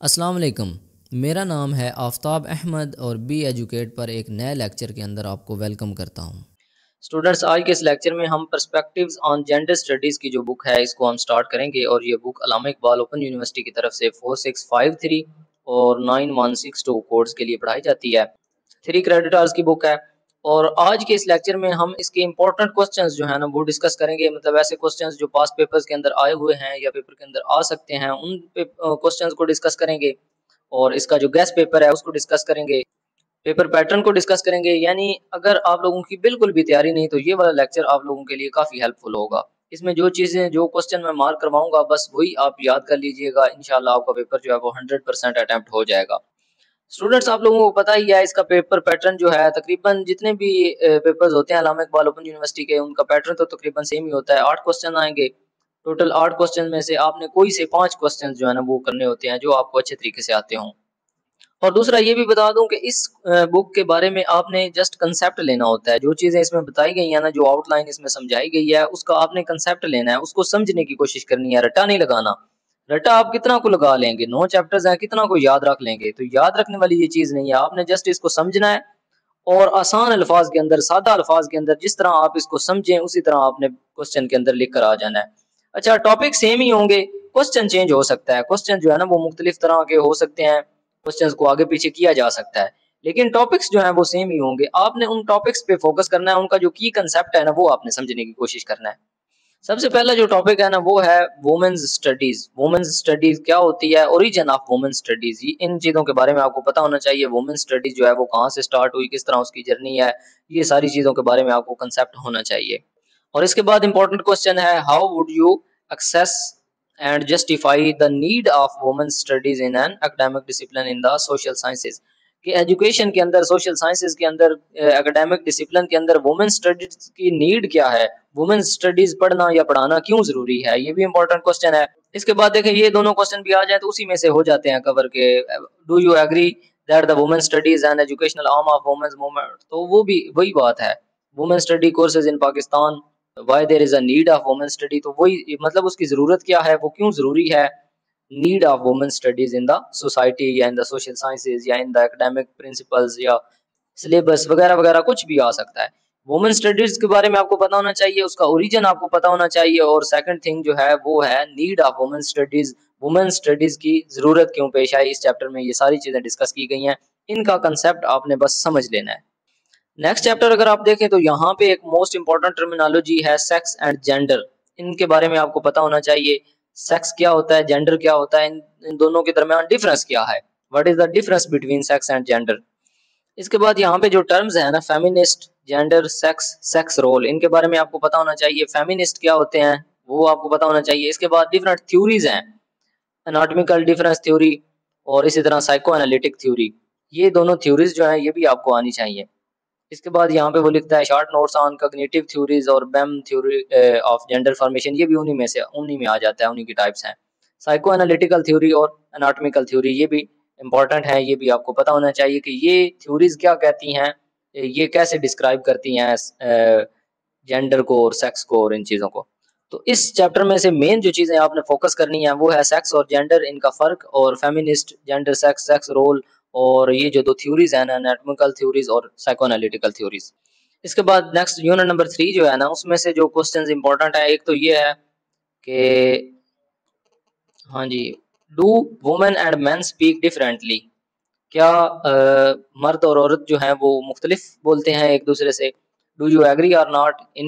अस्सलाम वालेकुम। मेरा नाम है आफ़ताब अहमद और बी एजुकेट पर एक नए लेक्चर के अंदर आपको वेलकम करता हूँ। स्टूडेंट्स, आज के इस लेक्चर में हम पर्सपेक्टिव्स ऑन जेंडर स्टडीज़ की जो बुक है इसको हम स्टार्ट करेंगे और ये बुक अल्लामा इकबाल ओपन यूनिवर्सिटी की तरफ से 4653 और 9162 कोर्स के लिए पढ़ाई जाती है। 3 क्रेडिट आवर्स की बुक है और आज के इस लेक्चर में हम इसके इंपॉर्टेंट क्वेश्चंस जो है ना वो डिस्कस करेंगे। मतलब ऐसे क्वेश्चंस जो पास्ट पेपर्स के अंदर आए हुए हैं या पेपर के अंदर आ सकते हैं, उन क्वेश्चंस को डिस्कस करेंगे और इसका जो गेस्ट पेपर है उसको डिस्कस करेंगे। पेपर पैटर्न को डिस्कस करेंगे। यानी अगर आप लोगों की बिल्कुल भी तैयारी नहीं तो ये वाला लेक्चर आप लोगों के लिए काफ़ी हेल्पफुल होगा। इसमें जो चीज़ें जो क्वेश्चन मैं मार्क करवाऊंगा बस वही आप याद कर लीजिएगा। इंशाल्लाह आपका पेपर जो है वो 100% अटेम्प्ट हो जाएगा। स्टूडेंट्स, आप लोगों को पता ही है इसका पेपर पैटर्न जो है तकरीबन जितने भी पेपर्स होते हैं अल्लामा इकबाल ओपन यूनिवर्सिटी के, उनका पैटर्न तो तकरीबन सेम ही होता है। 8 क्वेश्चन आएंगे। टोटल 8 क्वेश्चन में से आपने कोई से 5 क्वेश्चन जो है ना वो करने होते हैं जो आपको अच्छे तरीके से आते हों। और दूसरा ये भी बता दूं कि इस बुक के बारे में आपने जस्ट कंसेप्ट लेना होता है। जो चीज़ें इसमें बताई गई है ना, जो आउटलाइन इसमें समझाई गई है, उसका आपने कंसेप्ट लेना है, उसको समझने की कोशिश करनी है, रट्टा नहीं लगाना। रट्टा आप कितना को लगा लेंगे, 9 चैप्टर्स हैं, कितना को याद रख लेंगे, तो याद रखने वाली ये चीज़ नहीं है। आपने जस्ट इसको समझना है और आसान अल्फाज के अंदर, सादा अल्फाज के अंदर जिस तरह आप इसको समझें उसी तरह आपने क्वेश्चन के अंदर लिख कर आ जाना है। अच्छा, टॉपिक सेम ही होंगे, क्वेश्चन चेंज हो सकता है। क्वेश्चन जो है ना वो मुख्तलिफ तरह के हो सकते हैं, क्वेश्चंस को आगे पीछे किया जा सकता है, लेकिन टॉपिक्स जो हैं वो सेम ही होंगे। आपने उन टॉपिक्स पे फोकस करना है, उनका जो की कंसेप्ट है ना वो आपने समझने की कोशिश करना है। सबसे पहला जो टॉपिक है ना वो है वुमेन्स स्टडीज। वुमेन्स स्टडीज क्या होती है, ओरिजिन ऑफ वुमेन्स स्टडीज, इन चीज़ों के बारे में आपको पता होना चाहिए। वुमेन्स स्टडीज जो है वो कहाँ से स्टार्ट हुई, किस तरह उसकी जर्नी है, ये सारी चीज़ों के बारे में आपको कंसेप्ट होना चाहिए। और इसके बाद इंपॉर्टेंट क्वेश्चन है, how would you access and justify the need of women's studies in an academic discipline in the social sciences. कि एजुकेशन के अंदर, सोशल साइंसेज के अंदर, एकेडमिक डिसिप्लिन के अंदर वुमेन्स स्टडीज की नीड क्या है, वुमेन्स स्टडीज पढ़ना या पढ़ाना क्यों जरूरी है, ये भी इंपॉर्टेंट क्वेश्चन है। इसके बाद देखें, ये दोनों क्वेश्चन भी आ जाए तो उसी में से हो जाते हैं कवर के। Do you agree that the women studies and educational arm of women's movement, तो वो भी वही बात है। Women study courses in Pakistan, why there is a need of women study, तो वही मतलब उसकी जरूरत क्या है, वो क्यों जरूरी है। Need of women studies in the society या इन द सोशल साइंसेज या इन द एकेडमिक प्रिंसिपल्स या सिलेबस वगैरह वगैरह कुछ भी आ सकता है। वुमेन स्टडीज के बारे में आपको पता होना चाहिए, उसका ओरिजिन आपको पता होना चाहिए। और सेकंड थिंग जो है वो है need of women studies, women studies की जरूरत क्यों पेश आई। इस चैप्टर में ये सारी चीजें डिस्कस की गई हैं, इनका कंसेप्ट आपने बस समझ लेना है। नेक्स्ट चैप्टर अगर आप देखें तो यहाँ पे एक मोस्ट इंपॉर्टेंट टर्मिनोलॉजी है सेक्स एंड जेंडर। इनके बारे में आपको पता होना चाहिए। सेक्स क्या होता है, जेंडर क्या होता है, इन दोनों के दरमियान डिफरेंस क्या है, what is the difference between sex and gender. इसके बाद यहाँ पे जो टर्म्स है ना, feminist, gender, sex, sex role, इनके बारे में आपको पता होना चाहिए। फेमिनिस्ट क्या होते हैं वो आपको पता होना चाहिए। इसके बाद डिफरेंट थ्योरीज हैं, एनाटॉमिकल डिफरेंस थ्योरी और इसी तरह साइको एनालिटिक थ्योरी। ये दोनों थ्योरीज जो है ये भी आपको आनी चाहिए। इसके बाद यहाँ पे वो लिखता है short notes on cognitive theories और बेम थ्योरी ऑफ जेंडर फॉर्मेशन, ये भी उन्हीं में आ जाता है, उन्हीं की टाइप्स हैं। साइको एनालिटिकल थ्योरी और एनाटॉमिकल थ्योरी ये भी इंपॉर्टेंट है, ये भी आपको पता होना चाहिए कि ये थ्योरीज क्या कहती हैं, ये कैसे डिस्क्राइब करती हैं जेंडर को और सेक्स को और इन चीज़ों को। तो इस चैप्टर में से मेन जो चीज़ें आपने फोकस करनी है वो है सेक्स और जेंडर, इनका फ़र्क, और feminist, gender, sex, sex role, और ये जो दो थ्योरीज हैं ना, एनाटॉमिकल थ्योरीज और साइकोएनालिटिकल थ्योरीज। इसके बाद नेक्स्ट यूनिट नंबर 3 जो है ना, उसमें से जो क्वेश्चंस इंपॉर्टेंट है, एक तो ये है कि हाँ जी, do women and men speak differently. क्या मर्द और औरत जो हैं वो मुख्तलिफ बोलते हैं एक दूसरे से। डू यू एग्री और not, in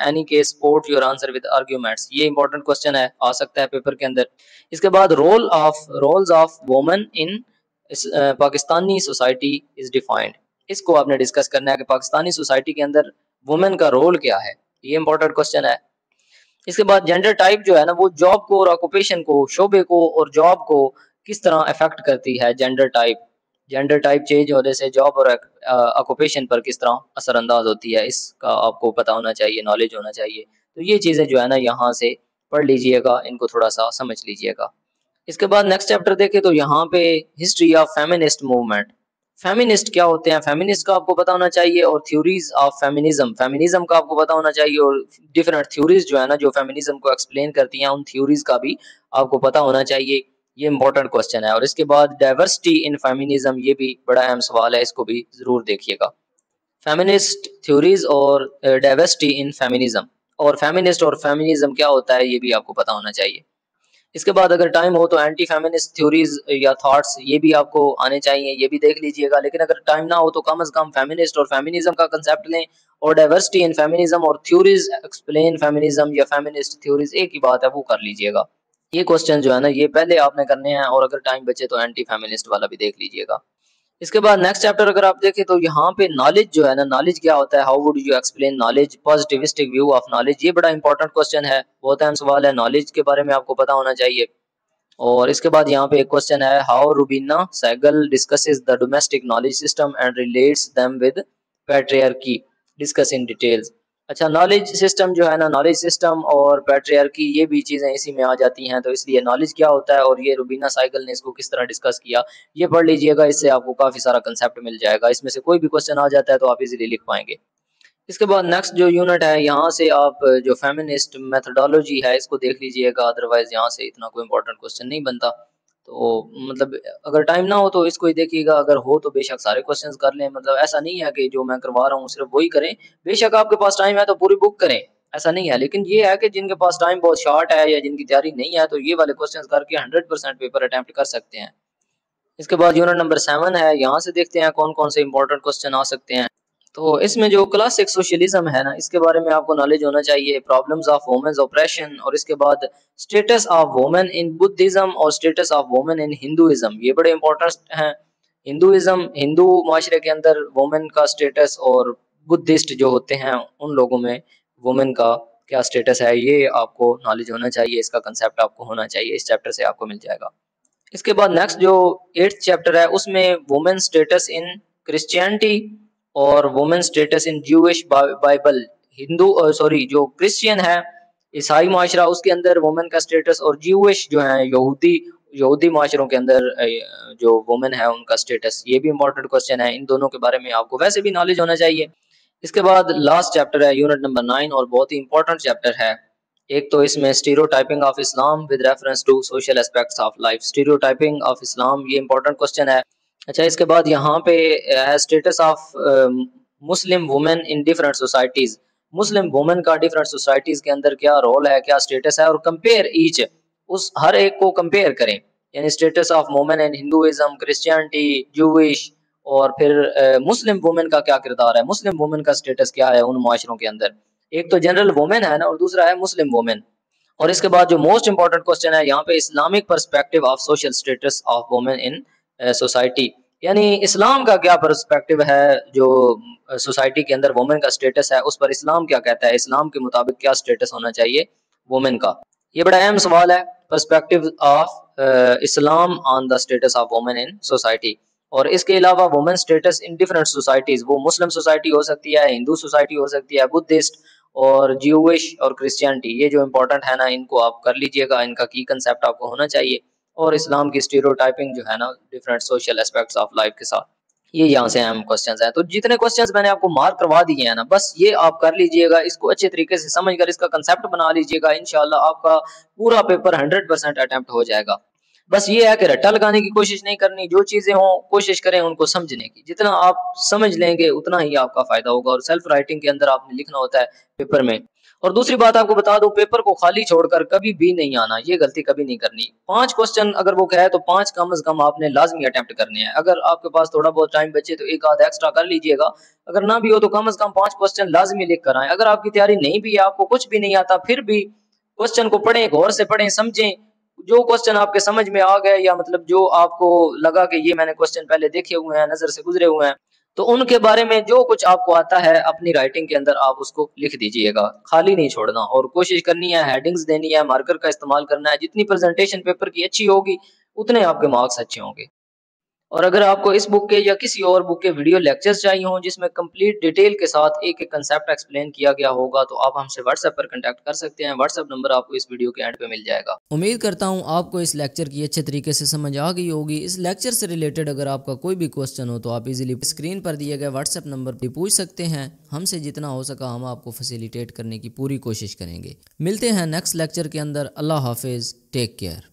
any case support your answer with arguments, ये इंपॉर्टेंट क्वेश्चन है, आ सकता है पेपर के अंदर। इसके बाद roles of women in Pakistani society is defined, इसको आपने डिस्कस करना है कि पाकिस्तानी सोसाइटी के अंदर वुमेन का रोल क्या है, ये इंपॉर्टेंट क्वेश्चन है। इसके बाद जेंडर टाइप जो है ना वो जॉब को और ऑक्यूपेशन को, शोबे को और जॉब को किस तरह अफेक्ट करती है। जेंडर टाइप चेंज होने से जॉब और ऑक्यूपेशन पर किस तरह असरअंदाज होती है, इसका आपको पता होना चाहिए, नॉलेज होना चाहिए। तो ये चीज़ें जो है ना यहाँ से पढ़ लीजिएगा, इनको थोड़ा सा समझ लीजिएगा। इसके बाद नेक्स्ट चैप्टर देखें तो यहाँ पे history of feminist movement. Feminist क्या होते हैं, फेमिनिस्ट का आपको पता होना चाहिए, और थ्योरीज ऑफ फेमिनिज्म, फेमिनिज्म का आपको पता होना चाहिए, और डिफरेंट थ्योरीज जो है ना जो फेमिनिज्म को एक्सप्लेन करती हैं, उन थ्योरीज का भी आपको पता होना चाहिए। ये इंपॉर्टेंट क्वेश्चन है। और इसके बाद डाइवर्सिटी इन फेमिनिज्म, ये भी बड़ा अहम सवाल है, इसको भी जरूर देखिएगा। फेमिनिस्ट थ्योरीज और डाइवर्सिटी इन फेमिनिज्म, और फेमिनिस्ट और फेमिनिज्म क्या होता है ये भी आपको पता होना चाहिए। इसके बाद अगर टाइम हो तो एंटी फेमिनिस्ट थ्योरीज या थॉट्स, ये भी आपको आने चाहिए, ये भी देख लीजिएगा। लेकिन अगर टाइम ना हो तो कम से कम फेमिनिस्ट और फेमिनिज्म का कंसेप्ट लें, और डाइवर्सिटी इन फेमिनिज्म और थ्योरीज एक्सप्लेन फेमिनिज्म या फेमिनिस्ट थ्योरीज, एक ही बात है, वो कर लीजिएगा। ये क्वेश्चन जो है ना ये पहले आपने करने हैं, और अगर टाइम बचे तो एंटी फेमिनिस्ट वाला भी देख लीजिएगा। इसके बाद नेक्स्ट चैप्टर अगर आप देखें तो यहाँ पे नॉलेज जो है ना, नॉलेज क्या होता है, how would you explain knowledge, positivistic view of knowledge, ये बड़ा इंपॉर्टेंट क्वेश्चन है, बहुत अहम सवाल है, नॉलेज के बारे में आपको पता होना चाहिए। और इसके बाद यहाँ पे एक क्वेश्चन है, how Rubina Saigal discusses the domestic knowledge system and relates them with patriarchy, discuss in details. अच्छा, नॉलेज सिस्टम जो है ना, नॉलेज सिस्टम और पैट्रियार्की, ये भी चीज़ें इसी में आ जाती हैं, तो इसलिए नॉलेज क्या होता है और ये रूबीना साइकिल ने इसको किस तरह डिस्कस किया, ये पढ़ लीजिएगा, इससे आपको काफ़ी सारा कंसेप्ट मिल जाएगा। इसमें से कोई भी क्वेश्चन आ जाता है तो आप इजीली लिख पाएंगे। इसके बाद नेक्स्ट जो यूनिट है, यहाँ से आप जो फेमिनिस्ट मेथडोलॉजी है इसको देख लीजिएगा, अदरवाइज यहाँ से इतना कोई इंपॉर्टेंट क्वेश्चन नहीं बनता। तो मतलब अगर टाइम ना हो तो इसको ही देखिएगा, अगर हो तो बेशक सारे क्वेश्चंस कर लें, मतलब ऐसा नहीं है कि जो मैं करवा रहा हूँ सिर्फ वही करें। बेशक आपके पास टाइम है तो पूरी बुक करें, ऐसा नहीं है, लेकिन ये है कि जिनके पास टाइम बहुत शॉर्ट है या जिनकी तैयारी नहीं है तो ये वाले क्वेश्चन करके 100% पेपर अटेम्प्ट कर सकते हैं। इसके बाद यूनिट नंबर 7 है, यहाँ से देखते हैं कौन कौन से इंपॉर्टेंट क्वेश्चन आ सकते हैं। तो इसमें जो क्लासिक सोशलिज्म है ना, इसके बारे में आपको नॉलेज होना चाहिए, प्रॉब्लम्स ऑफ वुमेन्स ऑपरेशन, और इसके बाद status of women in Buddhism और status of women in Hinduism, ये बड़े इंपॉर्टेंट हैं। हिंदुइज्म, हिंदू माशरे के अंदर वुमेन का स्टेटस, और बुद्धिस्ट जो होते हैं उन लोगों में वुमेन का क्या स्टेटस है, ये आपको नॉलेज होना चाहिए, इसका कंसेप्ट आपको होना चाहिए, इस चैप्टर से आपको मिल जाएगा। इसके बाद नेक्स्ट जो 8th चैप्टर है उसमें वुमेन स्टेटस इन क्रिश्चियनिटी और women status in Jewish Bible, Hindu sorry जो क्रिश्चियन है, ईसाई माशरा, उसके अंदर वुमेन का स्टेटस, और ज्यूइश जो है यहूदी यहूदी माशरों के अंदर जो वुमेन है उनका स्टेटस, ये भी इंपॉर्टेंट क्वेश्चन है। इन दोनों के बारे में आपको वैसे भी नॉलेज होना चाहिए। इसके बाद लास्ट चैप्टर है यूनिट नंबर 9, और बहुत ही इंपॉर्टेंट चैप्टर है। एक तो इसमें stereotyping of Islam with reference to social aspects of life, stereotyping of Islam, ये इंपॉर्टेंट क्वेश्चन है। अच्छा, इसके बाद यहाँ पे है status of Muslim women in different societies, Muslim women का डिफरेंट सोसाइटीज के अंदर क्या रोल है, क्या स्टेटस है, और कंपेयर ईच, उस हर एक को कंपेयर करें, यानी status of women in Hinduism, Christianity, Jewish, और फिर मुस्लिम वुमेन का क्या किरदार है, मुस्लिम वुमेन का स्टेटस क्या है उन माशरों के अंदर। एक तो जनरल वुमेन है ना, और दूसरा है मुस्लिम वुमेन। और इसके बाद जो मोस्ट इंपॉर्टेंट क्वेश्चन है यहाँ पे, Islamic perspective of social status of women in society, यानी इस्लाम का क्या पर्सपेक्टिव है जो सोसाइटी के अंदर वुमेन का स्टेटस है, उस पर इस्लाम क्या कहता है, इस्लाम के मुताबिक क्या स्टेटस होना चाहिए वुमेन का। ये बड़ा अहम सवाल है, perspective of Islam on the status of women in society. और इसके अलावा women status in different societies, वो मुस्लिम सोसाइटी हो सकती है, हिंदू सोसाइटी हो सकती है, बुद्धिस्ट और ज्यूइश और क्रिश्चियनिटी, ये जो इंपॉर्टेंट है ना, इनको आप कर लीजिएगा, इनका की कंसेप्ट आपको होना चाहिए। और इस्लाम की स्टीरियोटाइपिंग जो है ना different social aspects of life के साथ, ये यहाँ से अहम क्वेश्चंस हैं। तो जितने क्वेश्चंस मैंने आपको मार्क करवा दिए हैं ना, बस ये आप कर लीजिएगा, इसको अच्छे तरीके से समझकर इसका कंसेप्ट बना लीजिएगा, इंशाल्लाह आपका पूरा पेपर 100% अटेम्प्ट हो जाएगा। बस ये है कि रट्टा लगाने की कोशिश नहीं करनी, जो चीजें हों कोशिश करें उनको समझने की, जितना आप समझ लेंगे उतना ही आपका फायदा होगा। और सेल्फ राइटिंग के अंदर आपने लिखना होता है पेपर में। और दूसरी बात आपको बता दूं, पेपर को खाली छोड़कर कभी भी नहीं आना, ये गलती कभी नहीं करनी। 5 क्वेश्चन अगर वो है तो 5 कम से कम आपने लाजमी अटेम्प्ट करने हैं। अगर आपके पास थोड़ा बहुत टाइम बचे तो एक आध एक्स्ट्रा कर लीजिएगा, अगर ना भी हो तो कम से कम 5 क्वेश्चन लाजमी लिख कर आए। अगर आपकी तैयारी नहीं भी है, आपको कुछ भी नहीं आता, फिर भी क्वेश्चन को पढ़ें, गौर से पढ़ें, समझें। जो क्वेश्चन आपके समझ में आ गए, या मतलब जो आपको लगा कि ये मैंने क्वेश्चन पहले देखे हुए हैं, नजर से गुजरे हुए हैं, तो उनके बारे में जो कुछ आपको आता है अपनी राइटिंग के अंदर आप उसको लिख दीजिएगा, खाली नहीं छोड़ना। और कोशिश करनी है, हेडिंग्स देनी है, मार्कर का इस्तेमाल करना है। जितनी प्रेजेंटेशन पेपर की अच्छी होगी उतने आपके मार्क्स अच्छे होंगे। और अगर आपको इस बुक के या किसी और बुक के वीडियो लेक्चर्स चाहिए हों जिसमें कंप्लीट डिटेल के साथ एक एक कंसेप्ट एक्सप्लेन किया गया होगा, तो आप हमसे व्हाट्सएप पर कांटेक्ट कर सकते हैं। व्हाट्सएप नंबर आपको इस वीडियो के एंड पे मिल जाएगा। उम्मीद करता हूँ आपको इस लेक्चर की अच्छे तरीके से समझ आ गई होगी। इस लेक्चर से रिलेटेड अगर आपका कोई भी क्वेश्चन हो तो आप इजीली स्क्रीन पर दिए गए व्हाट्सएप नंबर पर पूछ सकते हैं। हमसे जितना हो सका हम आपको फैसिलिटेट करने की पूरी कोशिश करेंगे। मिलते हैं नेक्स्ट लेक्चर के अंदर। अल्लाह हाफिज़, टेक केयर।